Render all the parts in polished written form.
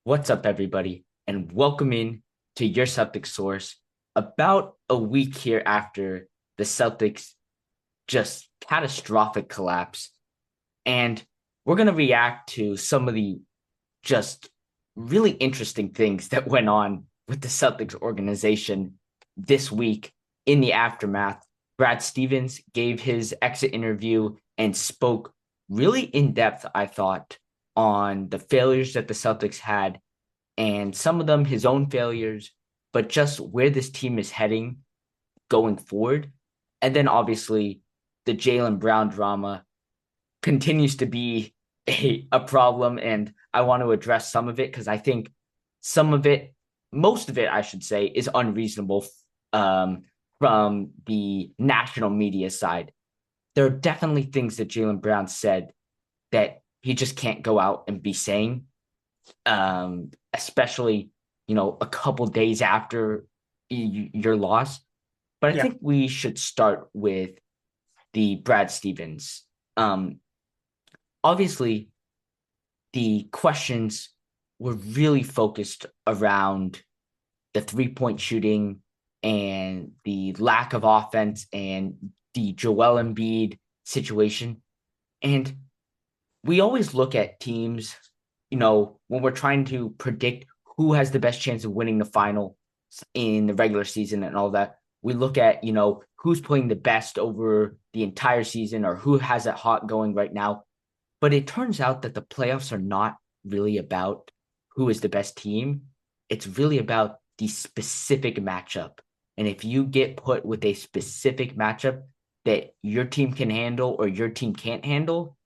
What's up, everybody, and welcome in to your Celtics source. About a week here after the Celtics just catastrophic collapse, and we're going to react to some of the just really interesting things that went on with the Celtics organization this week in the aftermath. Brad Stevens gave his exit interview and spoke really in depth, I thought, on the failures that the Celtics had and some of them his own failures, but just where this team is heading going forward. And then obviously the Jaylen Brown drama continues to be a problem. And I want to address some of it because I think some of it, most of it, I should say, is unreasonable from the national media side. There are definitely things that Jaylen Brown said that he just can't go out and be saying, especially a couple days after your loss. But I Yeah, think we should start with the Brad Stevens. Obviously, the questions were really focused around the 3-point shooting and the lack of offense and the Joel Embiid situation. And we always look at teams, when we're trying to predict who has the best chance of winning the final in the regular season and all that. We look at, who's playing the best over the entire season or who has it hot going right now. But it turns out that the playoffs are not really about who is the best team. It's really about the specific matchup. And if you get put with a specific matchup that your team can handle or your team can't handle,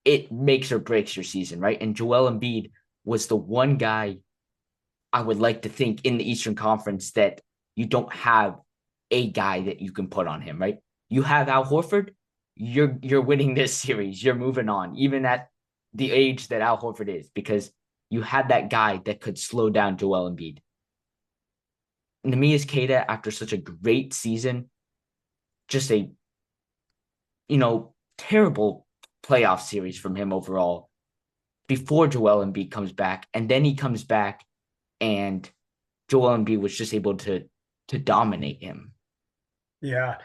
it makes or breaks your season, right? And Joel Embiid was the one guy I would like to think in the Eastern Conference that you don't have a guy that you can put on him, right? You have Al Horford, you're winning this series. You're moving on, even at the age that Al Horford is, because you had that guy that could slow down Joel Embiid. And Nemias Queta, after such a great season, just a terrible playoff series from him overall before Joel Embiid comes back, and then he comes back and Joel Embiid was just able to dominate him. yeah.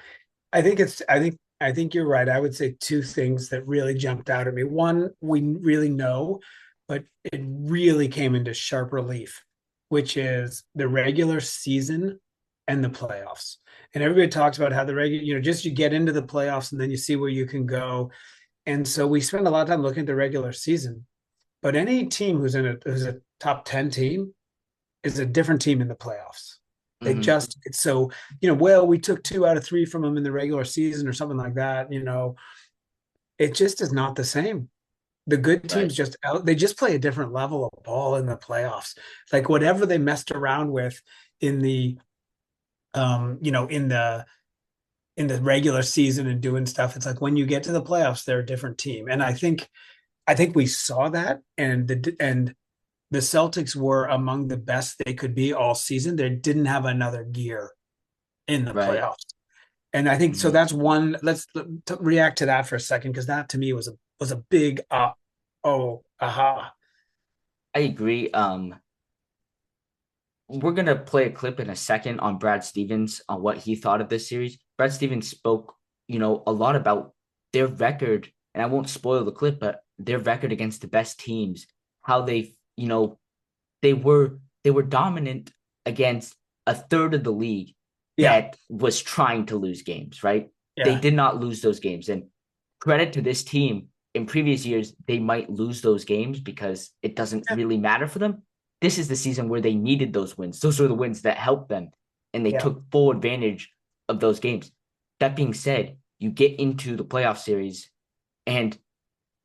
I think you're right. I would say two things that really jumped out at me. One, we really know, but it really came into sharp relief, which is the regular season and the playoffs. And everybody talks about how the regular, just you get into the playoffs and then you see where you can go. And so we spend a lot of time looking at the regular season. But any team who's a top 10 team is a different team in the playoffs. They Mm-hmm. just it's so well, we took two out of three from them in the regular season or something like that. It just is not the same. The good Right. teams they just play a different level of ball in the playoffs. Like whatever they messed around with in the in the regular season and doing stuff, it's like when you get to the playoffs, they're a different team. And I think we saw that, and the Celtics were among the best they could be all season. They didn't have another gear in the Right. playoffs. And I think so Mm-hmm. that's one. Let's react to that for a second, because that to me was a big oh aha. I agree. We're gonna play a clip in a second on Brad Stevens on what he thought of this series. Brad Stevens spoke, a lot about their record, and I won't spoil the clip, but their record against the best teams, how they were dominant against a third of the league Yeah, that was trying to lose games, right? They yeah, did not lose those games. And credit to this team, in previous years, they might lose those games because it doesn't yeah, really matter for them. This is the season where they needed those wins. Those were the wins that helped them, and they yeah. took full advantage of those games. That being said, you get into the playoff series, and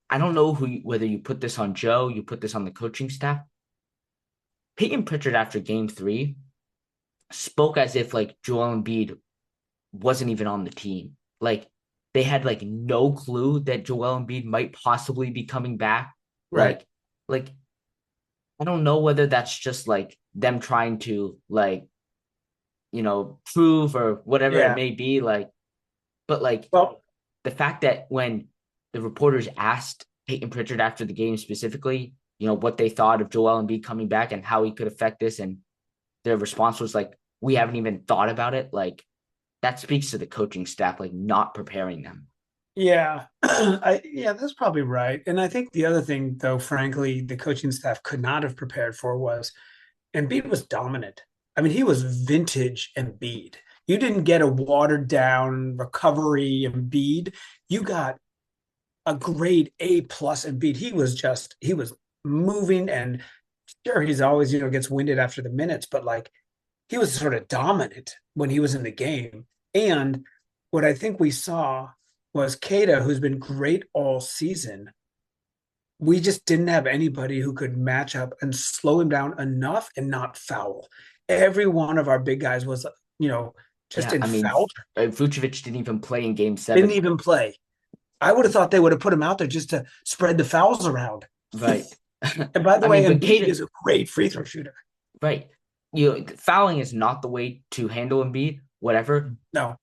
I don't know whether you put this on Joe, you put this on the coaching staff. Peyton Pritchard after game three spoke as if like Joel Embiid wasn't even on the team. Like they had like no clue that Joel Embiid might possibly be coming back. Right. Like, like I don't know whether that's just like them trying to like, prove or whatever it Yeah. may be. Like, but like Well, the fact that when the reporters asked Peyton Pritchard after the game specifically, what they thought of Joel Embiid coming back and how he could affect this. And their response was like, we haven't even thought about it. Like, that speaks to the coaching staff, like not preparing them. Yeah, yeah, that's probably right. And I think the other thing, though, frankly, the coaching staff could not have prepared for was Embiid was dominant. I mean, he was vintage Embiid. You didn't get a watered down recovery Embiid. You got a grade A plus Embiid. He was moving, and sure, he's always, gets winded after the minutes, but like he was sort of dominant when he was in the game. And what I think we saw was Keita, who's been great all season. We just didn't have anybody who could match up and slow him down enough and not foul. Every one of our big guys was, just Yeah, in I mean, foul. Vucevic didn't even play in Game Didn't 7. even play. I would have thought they would have put him out there just to spread the fouls around. Right. And by the I way, mean, but Embiid Kate, is a great free throw shooter. right. Fouling is not the way to handle Embiid, whatever. No.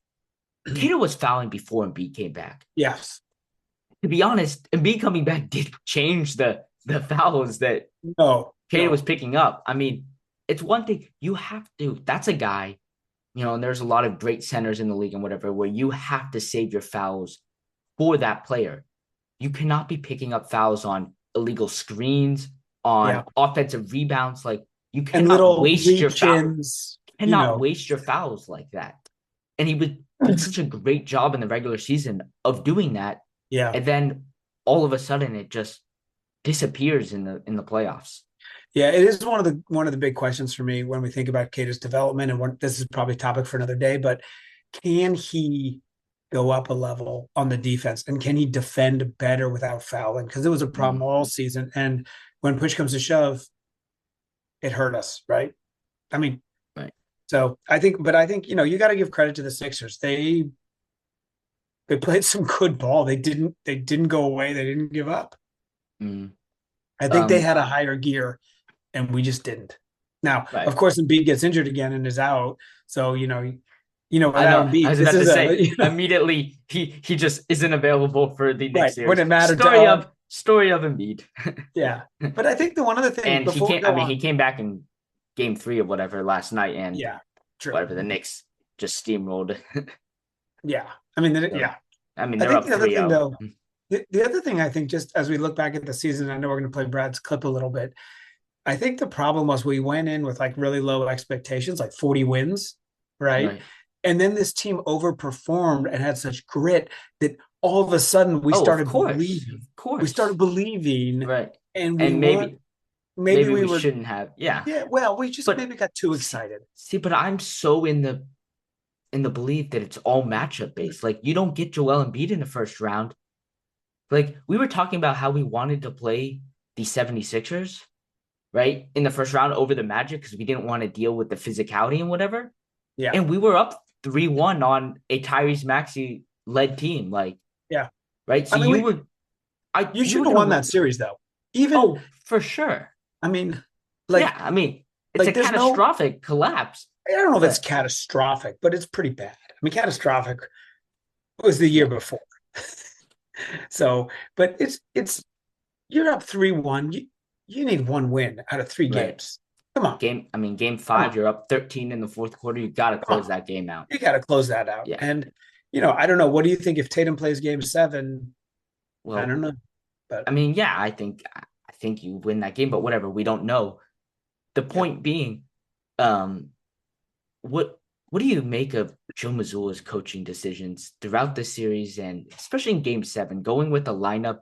Tatum was fouling before Embiid came back. Yes. To be honest, Embiid coming back did change the fouls that No. Tatum No. was picking up. I mean, it's one thing you have to. That's a guy, and there's a lot of great centers in the league and whatever, where you have to save your fouls for that player. You cannot be picking up fouls on illegal screens, Yeah. on offensive rebounds. Like, you And cannot little waste your foul. reach-ins, Cannot waste your fouls like that. And he would did such a great job in the regular season of doing that. Yeah. And then all of a sudden it just disappears in the playoffs. Yeah, it is one of the big questions for me when we think about Keita's development, and this is probably a topic for another day, but can he go up a level on the defense, and can he defend better without fouling? Because it was a problem all season, and when push comes to shove, it hurt us, right? I mean, right. So I think you got to give credit to the Sixers. They played some good ball. They didn't go away. They didn't give up. Mm. I think they had a higher gear, and we just didn't. Now, right. Of course, Embiid gets injured again and is out. So without Embiid, I was about to say immediately he just isn't available for the next series. When it mattered. Story of Embiid. Yeah, but I think the one other thing, and he came back in Game 3 of whatever last night, and true. Whatever, the Knicks just steamrolled. Yeah, I mean, yeah. I mean, they're up 3-0. The other thing, I think, just as we look back at the season, I know we're going to play Brad's clip a little bit. I think the problem was we went in with like really low expectations, like 40 wins, right? And then this team overperformed and had such grit that all of a sudden we started believing. Of course. We started believing. Right. And maybe we shouldn't have. Yeah. Yeah. Well, we just maybe got too excited. See, but I'm so in the belief that it's all matchup based. Like, you don't get Joel Embiid in the first round. Like, we were talking about how we wanted to play the 76ers, right, in the first round over the Magic because we didn't want to deal with the physicality and whatever. Yeah. And we were up 3-1 on a Tyrese Maxey led team. Like, yeah. Right. So you should have won that series, though. For sure. I mean, it's a catastrophic collapse. I don't know if it's catastrophic, but it's pretty bad. I mean, catastrophic was the year before. So, but it's you're up 3-1. You need one win out of 3 games. Come on. Game 5, you're up 13 in the fourth quarter. You got to close that game out. You got to close that out. Yeah. And I don't know. What do you think if Tatum plays Game 7? Well, I don't know. But I think you win that game, but whatever. We don't know. The point being, what do you make of Joe Mazzulla's coaching decisions throughout the series, and especially in Game 7, going with a lineup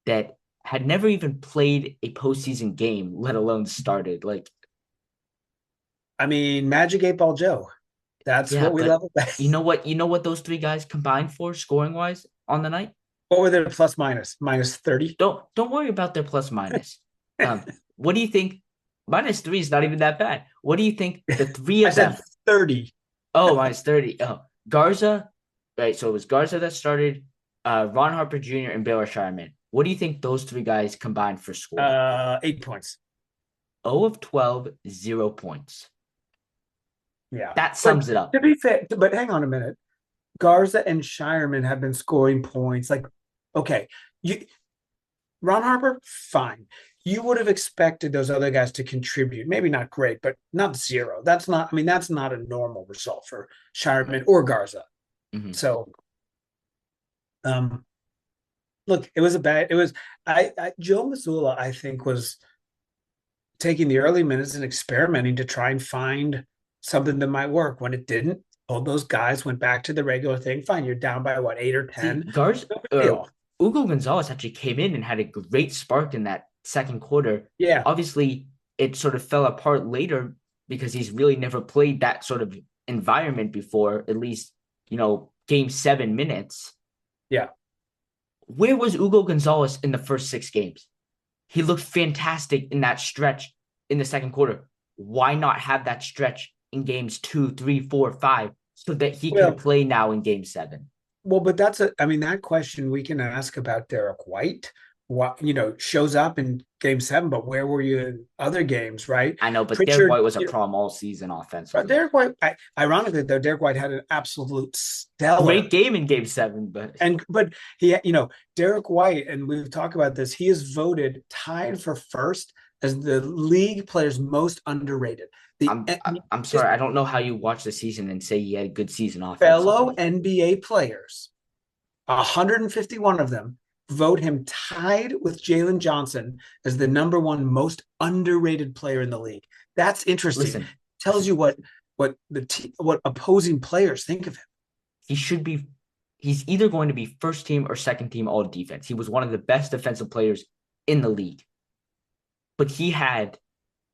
that had never even played a postseason game, let alone started? Like, I mean, Magic 8-Ball Joe. That's what we love about. You know what those 3 guys combined for scoring wise on the night? What were their plus minus? Minus 30? Don't worry about their plus minus. What do you think? -3 is not even that bad. What do you think the 3 of them? 30. Oh, -30. Oh, Garza. Right. So it was Garza that started, Ron Harper Jr. and Baylor Shireman. What do you think those 3 guys combined for score? 8 points. 0 of 12, 0 points. Yeah. That sums it up. To be fair, but hang on a minute. Garza and Shireman have been scoring points. Like, okay, Ron Harper, fine. you would have expected those other guys to contribute. Maybe not great, but not zero. That's not. I mean, that's not a normal result for Shireman or Garza. Mhm. So, um, look, it was a bad. It was. Joe Mazzulla, I think, was taking the early minutes and experimenting to try and find something that might work. When it didn't, all those guys went back to the regular thing. Fine, you're down by what, 8 or 10? See, Garza, No big deal. Hugo Gonzalez actually came in and had a great spark in that second quarter. Yeah, Obviously, it sort of fell apart later because he's really never played that sort of environment before, at least, game 7 minutes. yeah. Where was Hugo Gonzalez in the first 6 games? He looked fantastic in that stretch in the second quarter. Why not have that stretch in games 2, 3, 4, 5 so that he can Well, play now in game 7? well, but I mean, that question we can ask about Derek White. What, shows up in game 7, but where were you in other games, right? I know, but Derek Pritchard, White was a problem all season but offensively. Derek White, ironically though, Derek White had an absolute Great stellar. game in game 7, but But Derek White, and we've talked about this, he is voted tied for first as the league players most underrated. The I'm his sorry. I don't know how you watch the season and say he had a good season fellow offensively. NBA players, 151 of them, vote him tied with Jalen Johnson as the number one most underrated player in the league. That's interesting. Listen, Tells listen. you what opposing players think of him. He should be. He's either going to be first team or second team all defense. He was one of the best defensive players in the league, but he had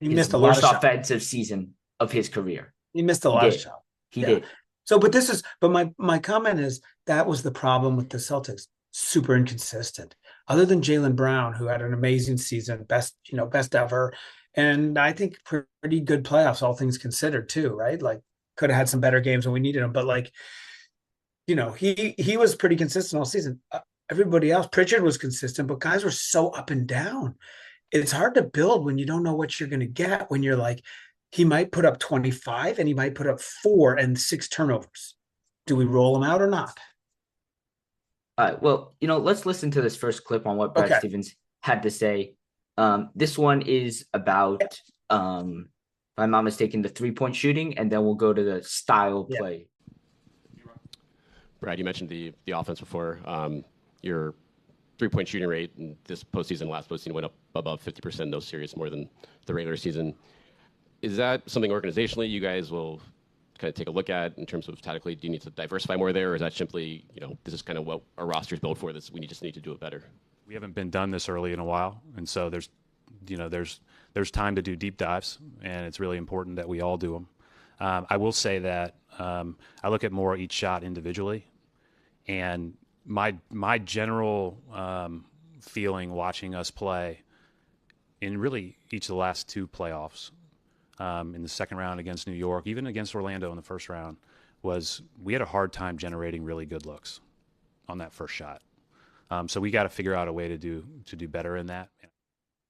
He his missed a lot worst of shots. offensive season of his career. He missed a He lot of did. shots. He Yeah. did. So, but my comment is that was the problem with the Celtics. Super inconsistent. Other than Jaylen Brown, who had an amazing season, best ever, and I think pretty good playoffs, all things considered, too. Right? Like, could have had some better games when we needed him, but like, he was pretty consistent all season. Everybody else, Pritchard was consistent, but guys were so up and down. It's hard to build when you don't know what you're going to get. When you're like, he might put up 25 and he might put up 4 and 6 turnovers. Do we roll him out or not? Well, let's listen to this first clip on what Brad Okay. Stevens had to say. This one is about, if I'm not mistaken, the 3-point shooting, and then we'll go to the style Yeah. play. Brad, you mentioned the offense before. Your 3-point shooting rate in this postseason, last postseason, went up above 50% in those series, more than the regular season. Is that something organizationally you guys will kind of take a look at in terms of tactically? Do you need to diversify more there, or is that simply, this is kind of what our roster's built for? This we just need to do it better. We haven't been done this early in a while, and so there's time to do deep dives, and it's really important that we all do them. I will say that I look at more each shot individually, and my general feeling watching us play in really each of the last 2 playoffs, in the second round against New York, even against Orlando in the first round, was we had a hard time generating really good looks on that first shot. So we got to figure out a way to do better in that.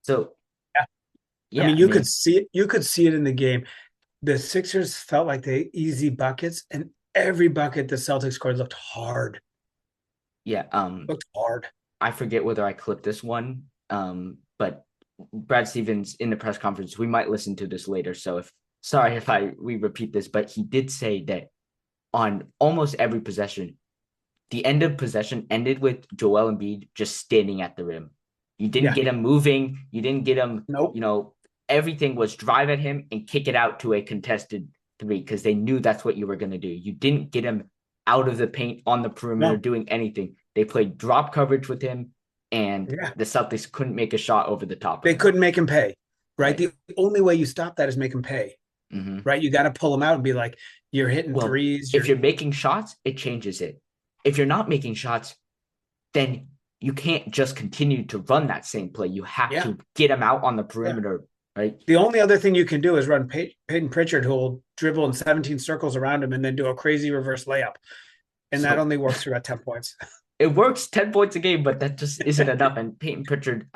So, Yeah. yeah, I mean, you could see it. You could see it in the game. The Sixers felt like they easy buckets, and every bucket the Celtics scored looked hard. yeah. Looked hard. I forget whether I clipped this one, but Brad Stevens in the press conference, we might listen to this later. So sorry if we repeat this, but he did say that on almost every possession, the end of possession ended with Joel Embiid just standing at the rim. You didn't Yeah. get him moving. You didn't get him, Nope. Everything was drive at him and kick it out to a contested 3 because they knew that's what you were going to do. You didn't get him out of the paint on the perimeter No. doing anything. They played drop coverage with him, and Yeah. the Celtics couldn't make a shot over the top of They him. couldn't make him pay. Right. Right. The only way you stop that is make him pay. Mm-hmm. Right. You got to pull him out and be like, you're hitting Well, threes. if you're making shots, it changes it. If you're not making shots, then you can't just continue to run that same play. You have to get him out on the perimeter, right? The only other thing you can do is run Peyton Pritchard, who will dribble in 17 circles around him and then do a crazy reverse layup. And that only works for about 10 points. It works 10 points a game, but that just isn't enough. And Peyton Pritchard,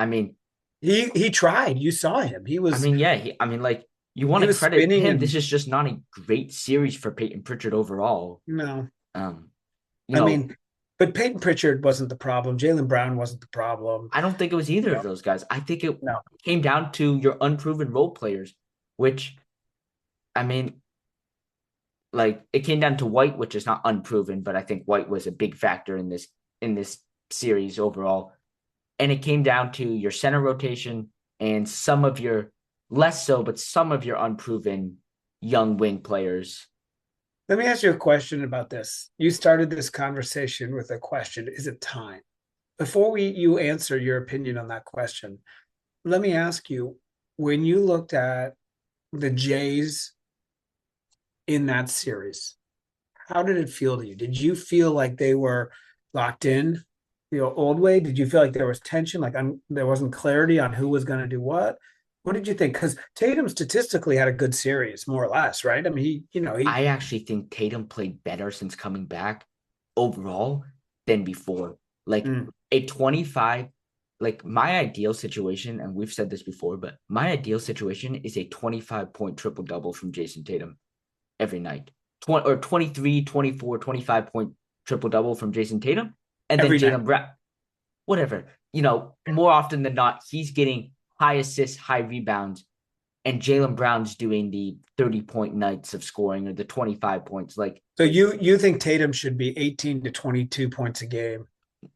he tried. You saw him. He was. You want to credit him. And, this is just not a great series for Peyton Pritchard overall. No. I But Peyton Pritchard wasn't the problem. Jaylen Brown wasn't the problem. I don't think it was either of those guys. I think it No. came down to your unproven role players, which, I mean, like it came down to White, which is not unproven, but I think White was a big factor in this series overall. And it came down to your center rotation and some of your less so, but some of your unproven young wing players. Let me ask you a question about this. You started this conversation with a question. Is it time? Before you answer your opinion on that question, let me ask you, when you looked at the Jays in that series, how did it feel to you? Did you feel like they were locked in the old way? Did you feel like there was tension, like there wasn't clarity on who was going to do what? What did you think? Because Tatum statistically had a good series, more or less, right? I mean, I actually think Tatum played better since coming back overall than before. Like a 25, like my ideal situation, and we've said this before, but my ideal situation is a 25-point triple-double from Jayson Tatum every night. 23, 24, 25-point triple-double from Jayson Tatum. And then Jaylen Brown, whatever. More often than not, he's getting high assists, high rebounds, and Jaylen Brown's doing the 30-point nights of scoring or the 25 points. Like, so you think Tatum should be 18 to 22 points a game,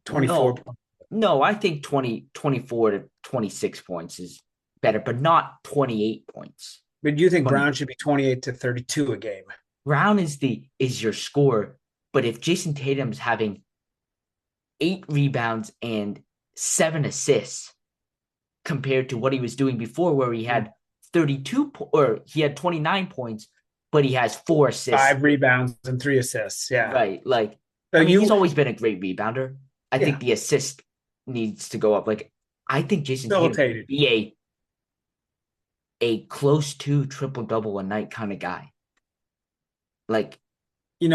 24 points? No, I think 24 to 26 points is better, but not 28 points. But you think Brown should be 28 to 32 a game? Brown is your scorer, but if Jayson Tatum's having 8 rebounds and 7 assists compared to what he was doing before, where he had 29 points, but he has 4 assists, 5 rebounds and 3 assists. Yeah, right. Like, he's always been a great rebounder. I think the assist needs to go up. Like, I think Jayson Tatum could be a close to triple-double a night kind of guy. Like,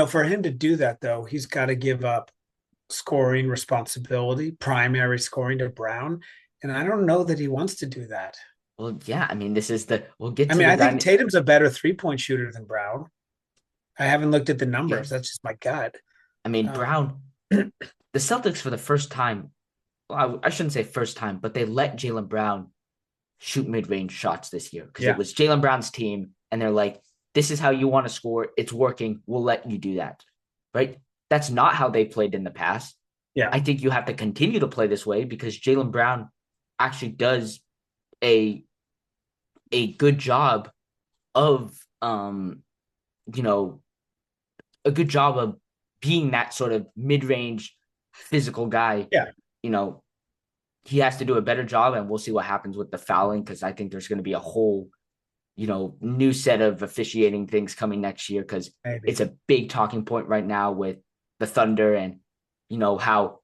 for him to do that, though, he's got to give up scoring responsibility, primary scoring to Brown. And I don't know that he wants to do that. Well, yeah, I mean, we'll get to I think Tatum's a better 3-point shooter than Brown. I haven't looked at the numbers. That's just my gut. I mean, Brown, the Celtics for the first time, well, I shouldn't say first time, but they let Jaylen Brown shoot mid-range shots this year because it was Jaylen Brown's team. And they're like, this is how you want to score. It's working. We'll let you do that. Right? That's not how they played in the past. Yeah. I think you have to continue to play this way because Jaylen Brown actually does a good job of a good job of being that sort of mid-range physical guy. Yeah. He has to do a better job, and we'll see what happens with the fouling because I think there's going to be a whole new set of officiating things coming next year because it's a big talking point right now with the Thunder and how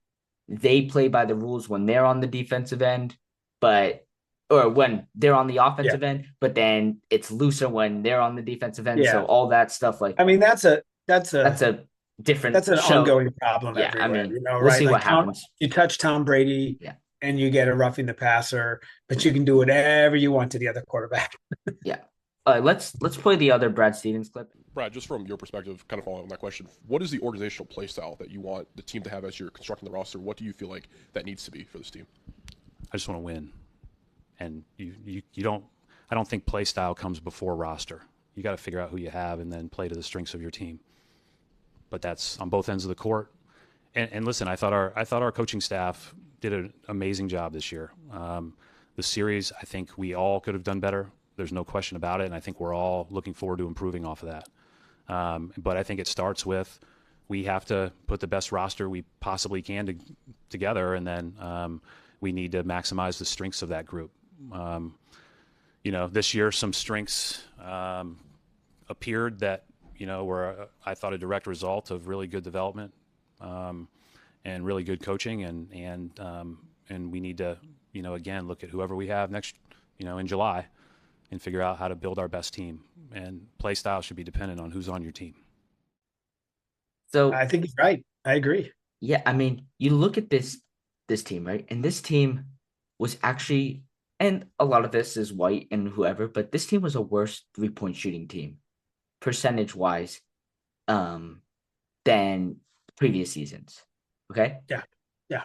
they play by the rules when they're on the defensive end, or when they're on the offensive end, but then it's looser when they're on the defensive end. So all that stuff, like, I mean, that's an ongoing problem. Yeah, everywhere, I mean, we'll see what happens. You touch Tom Brady, and you get a roughing the passer, but you can do whatever you want to the other quarterback. Yeah. Let's play the other Brad Stevens clip. Brad, just from your perspective, kind of following on that question, what is the organizational play style that you want the team to have as you're constructing the roster? What do you feel like that needs to be for this team? I just want to win. And you don't – I don't think play style comes before roster. You got to figure out who you have and then play to the strengths of your team. But that's on both ends of the court. And listen, I thought our coaching staff did an amazing job this year. The series, I think we all could have done better. There's no question about it, and I think we're all looking forward to improving off of that. But I think it starts with we have to put the best roster we possibly can together, and then we need to maximize the strengths of that group. This year some strengths appeared that were I thought a direct result of really good development and really good coaching, and we need to again look at whoever we have next in July and figure out how to build our best team. And play style should be dependent on who's on your team. So I think he's right. I agree. Yeah, I mean, you look at this team, right? And this team was actually, and a lot of this is White and whoever, but this team was a worse 3-point shooting team, percentage-wise, than previous seasons. Okay. Yeah. Yeah.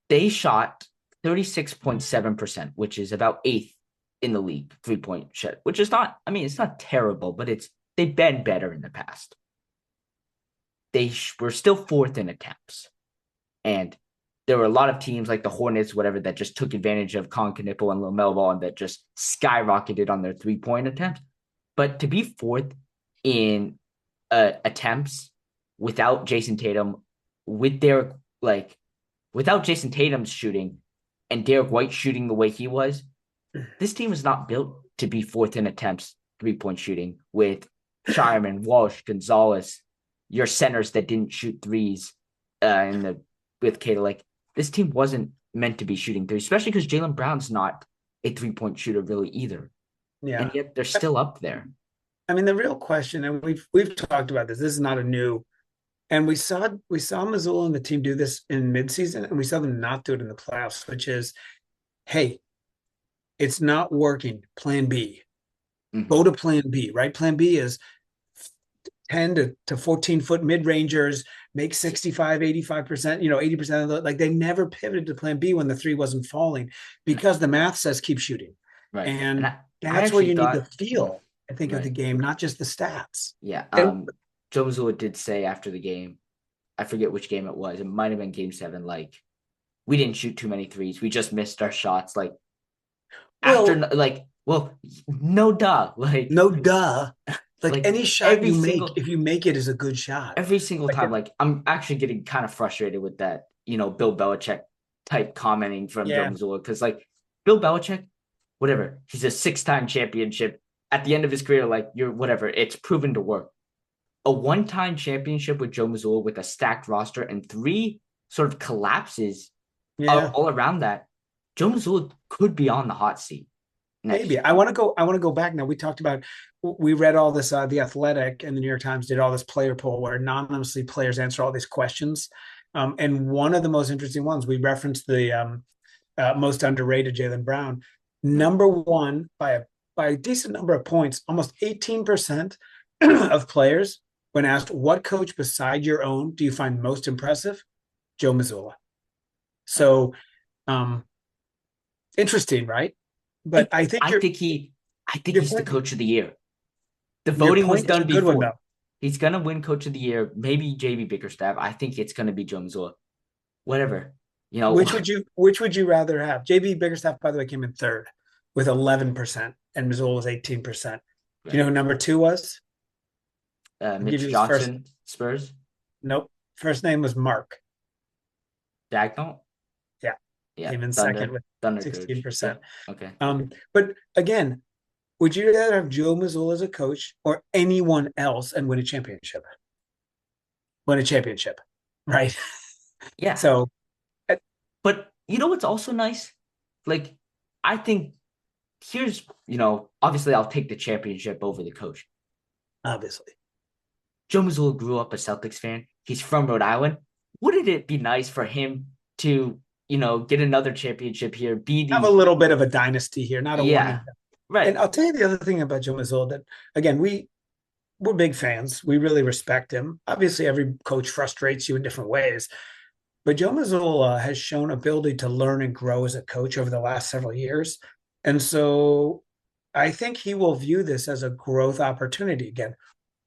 They shot 36.7%, which is about eighth in the league 3-point shot, which is not, I mean, it's not terrible, but they've been better in the past. They were still fourth in attempts. And there were a lot of teams like the Hornets, whatever, that just took advantage of Colin Knippel and LaMelo Ball and that just skyrocketed on their 3-point attempts. But to be fourth in attempts without Jayson Tatum, with their without Jayson Tatum's shooting and Derek White shooting the way he was, this team is not built to be fourth in attempts 3-point shooting with Shireman, Walsh, Gonzalez, your centers that didn't shoot threes with Cato. Like, this team wasn't meant to be shooting threes, especially because Jaylen Brown's not a 3-point shooter really either. Yeah. And yet they're still up there. I mean, the real question, and we've talked about this. This is not a new, and we saw Mazzulla and the team do this in midseason, and we saw them not do it in the playoffs, which is, hey, it's not working. Plan B. Mm-hmm. Go to Plan B, right? Plan B is 10 to 14-foot mid-rangers, make 65, 85%, 80% of the, like, they never pivoted to Plan B when the three wasn't falling because the math says keep shooting. Right. And that's where you need the feel, I think, of the game, not just the stats. Yeah. Joe Mazzulla did say after the game, I forget which game it was. It might have been Game 7. Like, we didn't shoot too many threes. We just missed our shots. Like, no duh. Like, no duh. Like any shot you make, if you make it, is a good shot. Every single time. Like, I'm actually getting kind of frustrated with that, Bill Belichick type commenting from Joe Mazzulla. Because, like, Bill Belichick, whatever, he's a 6-time championship. At the end of his career, like, it's proven to work. A 1-time championship with Joe Mazzulla with a stacked roster and 3 sort of collapses all around that. Joe Mazzulla could be on the hot seat. Maybe. I want to go back now. We read all this, The Athletic and the New York Times did all this player poll where anonymously players answer all these questions. And one of the most interesting ones, we referenced the most underrated Jaylen Brown. Number one by a decent number of points, almost 18% of players, when asked what coach beside your own do you find most impressive, Joe Mazzulla. So interesting, right? But I think he's the coach of the year. The voting was done before. He's gonna win coach of the year. Maybe JB Bickerstaff. I think it's gonna be Joe Mazzulla. Whatever. Which would you rather have? JB Bickerstaff, by the way, came in third with 11%, and Mazzulla was 18%. Right. Do you know who number 2 was? Mitch Johnson, Spurs. Nope. First name was Mark Dagnall. Yeah, came in second with 16%. Yeah. Okay. But again, would you rather have Joe Mazzulla as a coach or anyone else and win a championship? Right? Yeah. So, but what's also nice? Like, I think obviously I'll take the championship over the coach. Obviously. Joe Mazzulla grew up a Celtics fan. He's from Rhode Island. Wouldn't it be nice for him to get another championship here, have a little bit of a dynasty here, not a one. Right. And I'll tell you the other thing about Joe Mazzulla that, again, we're big fans. We really respect him. Obviously, every coach frustrates you in different ways. But Joe Mazzulla has shown ability to learn and grow as a coach over the last several years. And so I think he will view this as a growth opportunity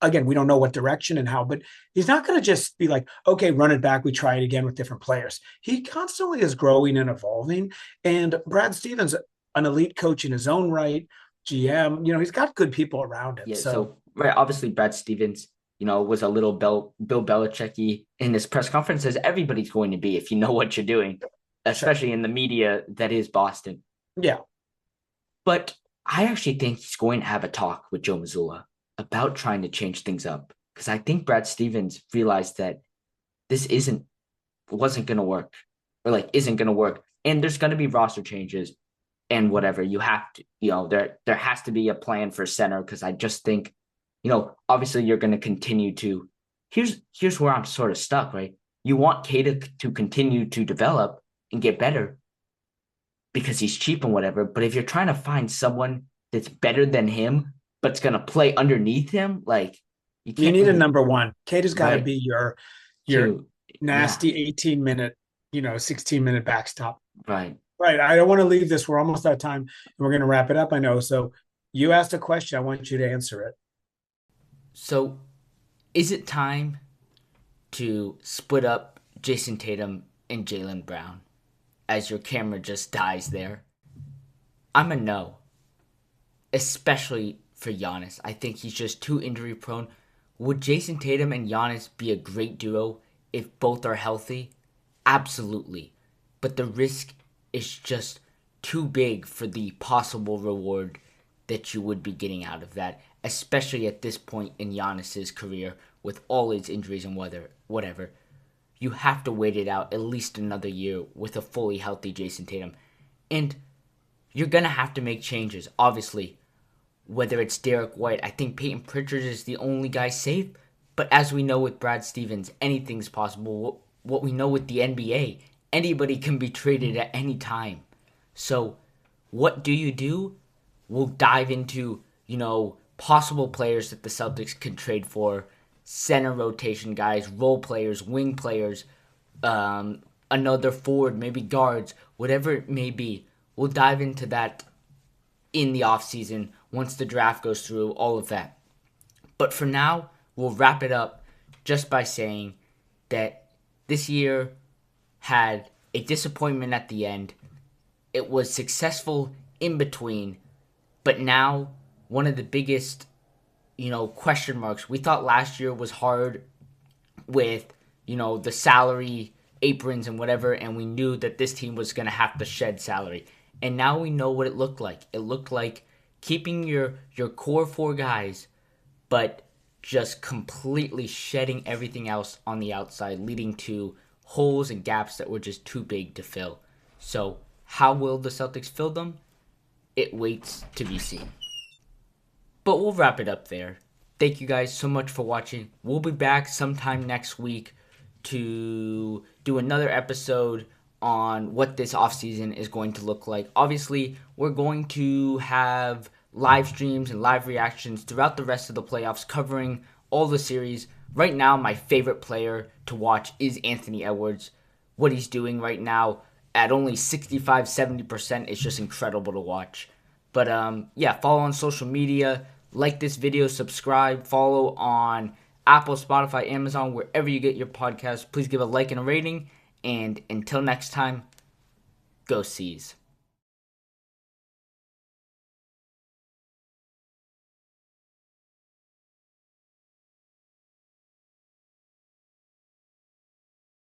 again, we don't know what direction and how, but he's not going to just be like, okay, run it back. We try it again with different players. He constantly is growing and evolving. And Brad Stevens, an elite coach in his own right, GM, he's got good people around him. Yeah, so right. Obviously, Brad Stevens, was a little Bill Belichick-y in his press conference, as everybody's going to be if you know what you're doing, especially in the media that is Boston. Yeah. But I actually think he's going to have a talk with Joe Mazzulla about trying to change things up, because I think Brad Stevens realized that this wasn't going to work, or isn't going to work, and there's going to be roster changes and whatever. You have to, there has to be a plan for center, because I just think, obviously you're going to continue to. Here's where I'm sort of stuck, right? You want Kata to continue to develop and get better because he's cheap and whatever, but if you're trying to find someone that's better than him but's going to play underneath him, like, you need a number one. Kata's got to be your nasty 18-minute, 16-minute backstop. Right. Right. I don't want to leave this. We're almost out of time, and we're going to wrap it up. I know. So you asked a question. I want you to answer it. So, is it time to split up Jayson Tatum and Jaylen Brown as your camera just dies there? I'm a no, especially for Giannis. I think he's just too injury prone. Would Jayson Tatum and Giannis be a great duo if both are healthy? Absolutely. But the risk is just too big for the possible reward that you would be getting out of that, especially at this point in Giannis's career with all his injuries and whatever. You have to wait it out at least another year with a fully healthy Jayson Tatum. And you're going to have to make changes, obviously. Whether it's Derek White, I think Peyton Pritchard is the only guy safe. But as we know with Brad Stevens, anything's possible. What we know with the NBA, anybody can be traded at any time. So what do? We'll dive into, possible players that the Celtics can trade for, center rotation guys, role players, wing players, another forward, maybe guards, whatever it may be. We'll dive into that in the offseason once the draft goes through, all of that. But for now, we'll wrap it up just by saying that this year had a disappointment at the end. It was successful in between, but now one of the biggest, question marks. We thought last year was hard with, the salary aprons and whatever, and we knew that this team was going to have to shed salary. And now we know what it looked like. It looked like keeping your core four guys, but just completely shedding everything else on the outside, leading to holes and gaps that were just too big to fill. So how will the Celtics fill them? It waits to be seen. But we'll wrap it up there. Thank you guys so much for watching. We'll be back sometime next week to do another episode on what this offseason is going to look like. Obviously, we're going to have live streams and live reactions throughout the rest of the playoffs covering all the series. Right now, my favorite player to watch is Anthony Edwards. What he's doing right now at only 65-70% is just incredible to watch. But follow on social media, like this video, subscribe, follow on Apple, Spotify, Amazon, wherever you get your podcasts. Please give a like and a rating. And until next time, go C's.